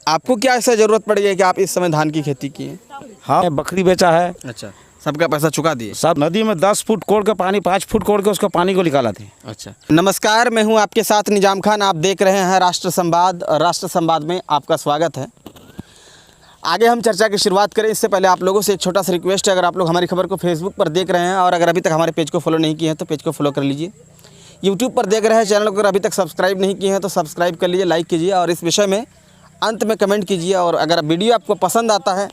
आपको क्या ऐसा ज़रूरत पड़ गई कि आप इस समय धान की खेती किए? हाँ, बकरी बेचा है। अच्छा, सबका पैसा चुका दिए? सब नदी में 10 फुट कोड़ के पानी, 5 फुट कोड़ के उसको पानी को निकाला थे। अच्छा, नमस्कार, मैं हूं आपके साथ निजाम खान। आप देख रहे हैं राष्ट्र संवाद और राष्ट्र संवाद में आपका स्वागत है। आगे हम चर्चा की शुरुआत करें इससे पहले आप लोगों से एक छोटा सा रिक्वेस्ट है, अगर आप लोग हमारी खबर को फेसबुक पर देख रहे हैं और अगर अभी तक हमारे पेज को फॉलो नहीं किए हैं तो पेज को फॉलो कर लीजिए। यूट्यूब पर देख रहे हैं चैनल को अगर अभी तक सब्सक्राइब नहीं किए हैं तो सब्सक्राइब कर लीजिए, लाइक कीजिए और इस विषय में अंत में कमेंट कीजिए। और अगर वीडियो आपको पसंद आता है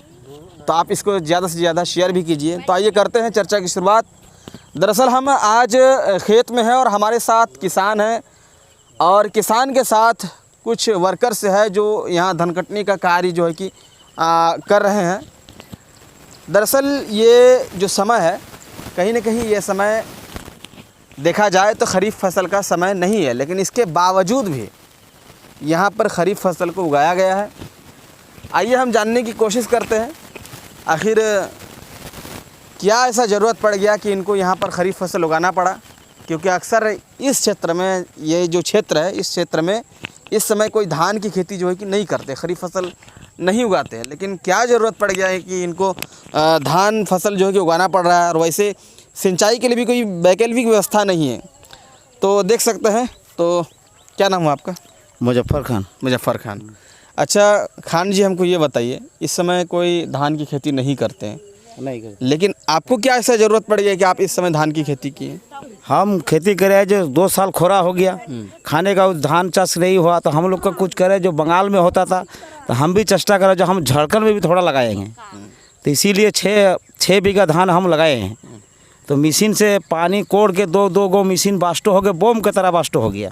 तो आप इसको ज़्यादा से ज़्यादा शेयर भी कीजिए। तो आइए करते हैं चर्चा की शुरुआत। दरअसल हम आज खेत में हैं और हमारे साथ किसान हैं और किसान के साथ कुछ वर्कर्स है जो यहाँ धान कटनी का कार्य जो है कि कर रहे हैं। दरअसल ये जो समय है कहीं ना कहीं ये समय देखा जाए तो खरीफ फसल का समय नहीं है, लेकिन इसके बावजूद भी यहाँ पर खरीफ फसल को उगाया गया है। आइए हम जानने की कोशिश करते हैं आखिर क्या ऐसा ज़रूरत पड़ गया कि इनको यहाँ पर खरीफ फसल उगाना पड़ा, क्योंकि अक्सर इस क्षेत्र में, ये जो क्षेत्र है इस क्षेत्र में इस समय कोई धान की खेती जो है कि नहीं करते, खरीफ फसल नहीं उगाते हैं। लेकिन क्या ज़रूरत पड़ गया है कि इनको धान फसल जो है कि उगाना पड़ रहा है और वैसे सिंचाई के लिए भी कोई वैकल्पिक व्यवस्था नहीं है। तो देख सकते हैं। तो क्या नाम है आपका? मुजफ्फर खान। मुजफ्फर खान। अच्छा खान जी, हमको ये बताइए, इस समय कोई धान की खेती नहीं करते हैं, नहीं करते, लेकिन आपको क्या ऐसा ज़रूरत पड़ गया कि आप इस समय धान की खेती किए? हम खेती करे जो 2 साल खोरा हो गया, खाने का धान चाष नहीं हुआ तो हम लोग का कुछ करे जो बंगाल में होता था तो हम भी चेष्टा करें जो हम झारखंड में भी थोड़ा लगाएंगे। तो इसीलिए 6 बीघा धान हम लगाए हैं। तो मशीन से पानी कोड़ के दो गो मशीन बास्टो हो गए, बोम की तरह बास्टो हो गया।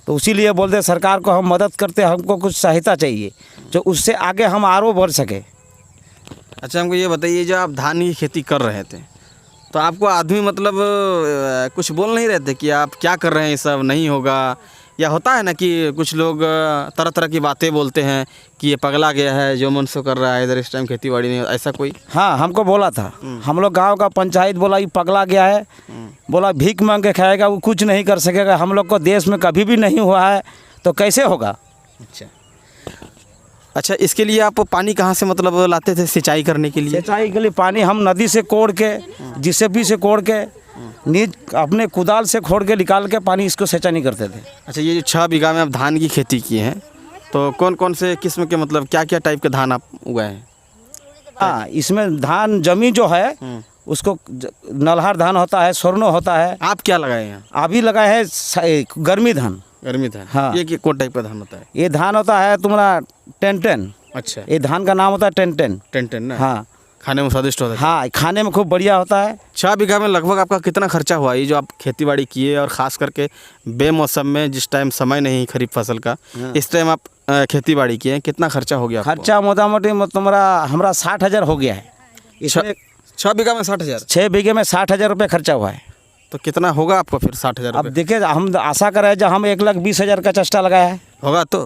तो इसीलिए बोलते सरकार को हम मदद करते, हमको कुछ सहायता चाहिए जो उससे आगे हम आरो बढ़ सके। अच्छा, हमको ये बताइए, जब आप धान की खेती कर रहे थे तो आपको आदमी मतलब कुछ बोल नहीं रहे थे कि आप क्या कर रहे हैं, ये सब नहीं होगा? या होता है ना कि कुछ लोग तरह तरह की बातें बोलते हैं कि ये पगला गया है, जो मन सो कर रहा है, इधर इस टाइम खेती बाड़ी नहीं, ऐसा कोई? हाँ, हमको बोला था। हम लोग गांव का पंचायत बोला ये पगला गया है, बोला भीख मांग के खाएगा, वो कुछ नहीं कर सकेगा। हम लोग को देश में कभी भी नहीं हुआ है तो कैसे होगा? अच्छा, इसके लिए आप पानी कहाँ से मतलब लाते थे सिंचाई करने के लिए? सिंचाई के लिए पानी हम नदी से कोड़ के, जेसीबी से कोड़ के, नीज अपने कुदाल से खोड़ के निकाल के पानी इसको सिंचाई करते थे। अच्छा, ये जो 6 बीघा में आप धान की खेती किए हैं तो कौन कौन से किस्म के, मतलब क्या क्या टाइप के धान आप उगाए हैं? हाँ, इसमें धान जमीन जो है उसको नल्हार धान होता है, स्वर्णो होता है। आप क्या लगाए हैं? अभी लगाए हैं गर्मी धान। गर्मी धान? हाँ। ये कौन टाइप का धान होता है? ये धान होता है तुम्हारा 10-10। अच्छा, ये धान का नाम होता है 10-10। 10-10 ना? हाँ, खाने में स्वादिष्ट होता है। हाँ, खाने में खूब बढ़िया होता है। 6 बीघा में लगभग आपका कितना खर्चा हुआ ये जो आप खेती बाड़ी किए, और ख़ास करके बेमौसम में जिस टाइम समय नहीं खरीफ फसल का, इस टाइम आप खेती बाड़ी किए, कितना खर्चा हो गया? खर्चा मोटा मोटी हमारा 60,000 हो गया है। इसमें 6 बीघा में 60,000? 6 बीघे में 60,000 रुपये खर्चा हुआ है। तो कितना होगा आपको फिर 60,000? अब देखिए, हम आशा कर रहे हैं जब हम 1,20,000 का चेष्टा लगाया है, होगा तो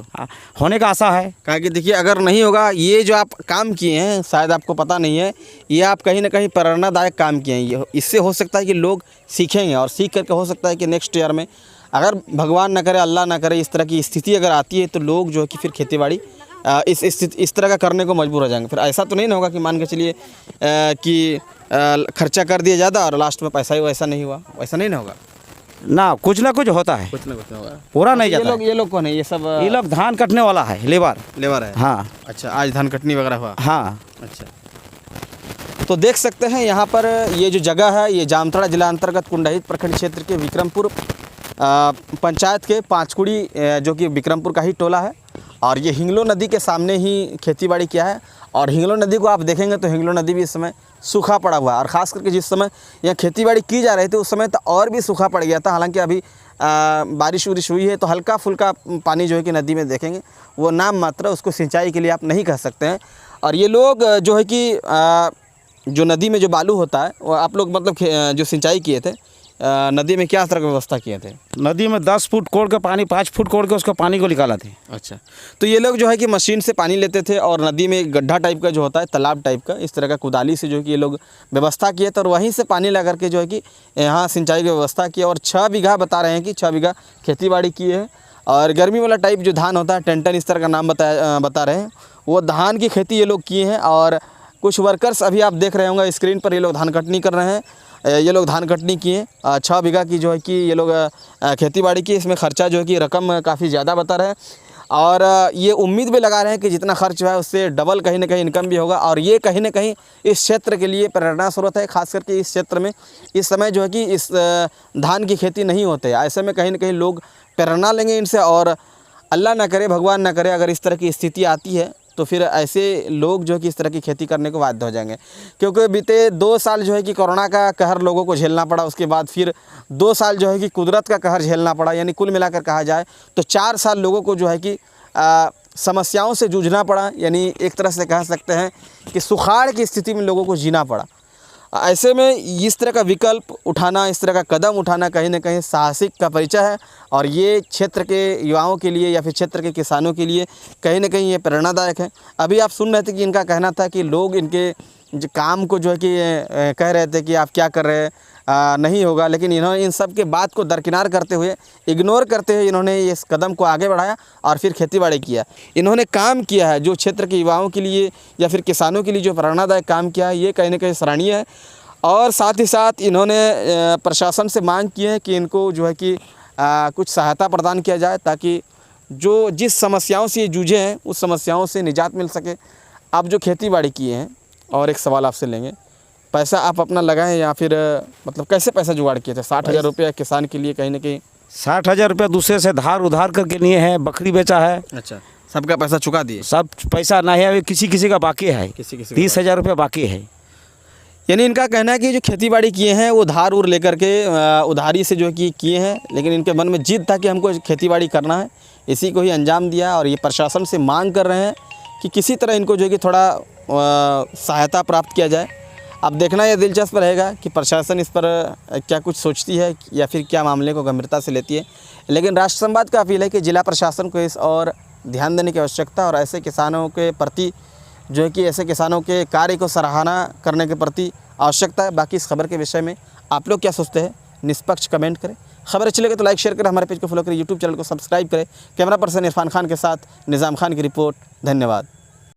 होने का आशा है। कहा कि देखिए, अगर नहीं होगा, ये जो आप काम किए हैं शायद आपको पता नहीं है, ये आप कहीं ना कहीं प्रेरणादायक काम किए हैं। ये इससे हो सकता है कि लोग सीखेंगे और सीख करके हो सकता है कि नेक्स्ट ईयर में, अगर भगवान न करे, अल्लाह ना करे, इस तरह की स्थिति अगर आती है तो लोग जो है कि फिर खेतीबाड़ी इस तरह का करने को मजबूर हो जाएंगे। फिर ऐसा तो नहीं ना होगा कि मान के चलिए कि खर्चा कर दिया ज़्यादा और लास्ट में पैसा ही वैसा नहीं हुआ, वैसा नहीं ना होगा ना कुछ होता है, कुछ ना कुछ होगा, पूरा नहीं जाता। ये लोग कौन है? ये लोग धान कटने वाला है, लेबर है। हाँ। अच्छा, आज धान कटनी वगैरह हुआ? हाँ। अच्छा, तो देख सकते हैं यहाँ पर ये जो जगह है, ये जामताड़ा जिला अंतर्गत कुंडहित प्रखंड क्षेत्र के विक्रमपुर पंचायत के पांचकुड़ी, जो कि विक्रमपुर का ही टोला है, और ये हिंगलो नदी के सामने ही खेतीबाड़ी किया है। और हिंगलो नदी को आप देखेंगे तो हिंगलो नदी भी इस समय सूखा पड़ा हुआ है, और ख़ास करके जिस समय यहाँ खेतीबाड़ी की जा रही थी उस समय तो और भी सूखा पड़ गया था। हालांकि अभी बारिश उरिश हुई है तो हल्का फुल्का पानी जो है कि नदी में देखेंगे, वो नाम मात्र, उसको सिंचाई के लिए आप नहीं कह सकते हैं। और ये लोग जो है कि जो नदी में जो बालू होता है वो आप लोग मतलब जो सिंचाई किए थे नदी में क्या तरह की व्यवस्था किए थे? नदी में 10 फुट कोड़ के पानी, 5 फुट कोड़ के उसको पानी को निकाला थे। अच्छा, तो ये लोग जो है कि मशीन से पानी लेते थे और नदी में गड्ढा टाइप का जो होता है, तालाब टाइप का, इस तरह का कुदाली से जो है कि ये लोग व्यवस्था किए थे और वहीं से पानी ला करके जो है कि यहाँ सिंचाई की व्यवस्था की। और 6 बीघा बता रहे हैं कि 6 बीघा खेती बाड़ी किए हैं और गर्मी वाला टाइप जो धान होता है, टेंटन इस तरह का नाम बता रहे हैं, वो धान की खेती ये लोग किए हैं। और कुछ वर्कर्स अभी आप देख रहे होंगे स्क्रीन पर, ये लोग धान कटनी कर रहे हैं। ये लोग धान कटनी किए 6 बीघा की जो है कि ये लोग खेती बाड़ी की। इसमें खर्चा जो है कि रकम काफ़ी ज़्यादा बता रहे हैं और ये उम्मीद भी लगा रहे हैं कि जितना खर्च है उससे डबल कहीं ना कहीं इनकम भी होगा। और ये कहीं ना कहीं इस क्षेत्र के लिए प्रेरणा स्रोत है, खास करके इस क्षेत्र में इस समय जो है कि इस धान की खेती नहीं होते। ऐसे में कहीं ना कहीं लोग प्रेरणा लेंगे इनसे, और अल्लाह ना करे, भगवान ना करे, अगर इस तरह की स्थिति आती है तो फिर ऐसे लोग जो है कि इस तरह की खेती करने को बाध्य हो जाएंगे। क्योंकि बीते 2 साल जो है कि कोरोना का कहर लोगों को झेलना पड़ा, उसके बाद फिर 2 साल जो है कि कुदरत का कहर झेलना पड़ा, यानी कुल मिलाकर कहा जाए तो 4 साल लोगों को जो है कि समस्याओं से जूझना पड़ा। यानी एक तरह से कह सकते हैं कि सुखाड़ की स्थिति में लोगों को जीना पड़ा। ऐसे में इस तरह का विकल्प उठाना, इस तरह का कदम उठाना कहीं ना कहीं साहसिक का परिचय है। और ये क्षेत्र के युवाओं के लिए या फिर क्षेत्र के किसानों के लिए कहीं ना कहीं ये प्रेरणादायक है। अभी आप सुन रहे थे कि इनका कहना था कि लोग इनके जो काम को जो है कि कह रहे थे कि आप क्या कर रहे हैं, नहीं होगा, लेकिन इन्होंने इन सब के बात को दरकिनार करते हुए, इग्नोर करते हुए इन्होंने इस कदम को आगे बढ़ाया और फिर खेतीबाड़ी किया। इन्होंने काम किया है जो क्षेत्र के युवाओं के लिए या फिर किसानों के लिए जो प्रेरणादायक काम किया है, ये कहीं ना कहीं सराहनीय है। और साथ ही साथ इन्होंने प्रशासन से मांग की है कि इनको जो है कि कुछ सहायता प्रदान किया जाए, ताकि जो जिस समस्याओं से ये जूझे हैं उस समस्याओं से निजात मिल सके। आप जो खेतीबाड़ी किए हैं, और एक सवाल आपसे लेंगे, पैसा आप अपना लगाएं या फिर मतलब कैसे पैसा जुगाड़ किए थे? 60,000 रुपये किसान के लिए कहीं ना कहीं 60,000 रुपया दूसरे से धार उधार करके लिए हैं, बकरी बेचा है। अच्छा, सबका पैसा चुका दिए? सब पैसा नहीं है, किसी किसी का बाकी है, किसी 30,000 रुपया बाकी है। यानी इनका कहना है कि जो खेतीबाड़ी किए हैं वो धार उर लेकर के उधारी से जो है कि किए हैं, लेकिन इनके मन में जिद था कि हमको खेतीबाड़ी करना है, इसी को ही अंजाम दिया। और ये प्रशासन से मांग कर रहे हैं कि किसी तरह इनको जो है कि थोड़ा सहायता प्राप्त किया जाए। अब देखना यह दिलचस्प रहेगा कि प्रशासन इस पर क्या कुछ सोचती है या फिर क्या मामले को गंभीरता से लेती है। लेकिन राष्ट्र संवाद का अपील है कि जिला प्रशासन को इस और ध्यान देने की आवश्यकता, और ऐसे किसानों के प्रति जो है कि ऐसे किसानों के कार्य को सराहना करने के प्रति आवश्यकता है। बाकी इस खबर के विषय में आप लोग क्या सोचते हैं, निष्पक्ष कमेंट करें। खबर अच्छी लगे तो लाइक शेयर करें, हमारे पेज को फॉलो करें, यूट्यूब चैनल को सब्सक्राइब करें। कैमरा पर्सन इरफान खान के साथ निज़ाम खान की रिपोर्ट। धन्यवाद।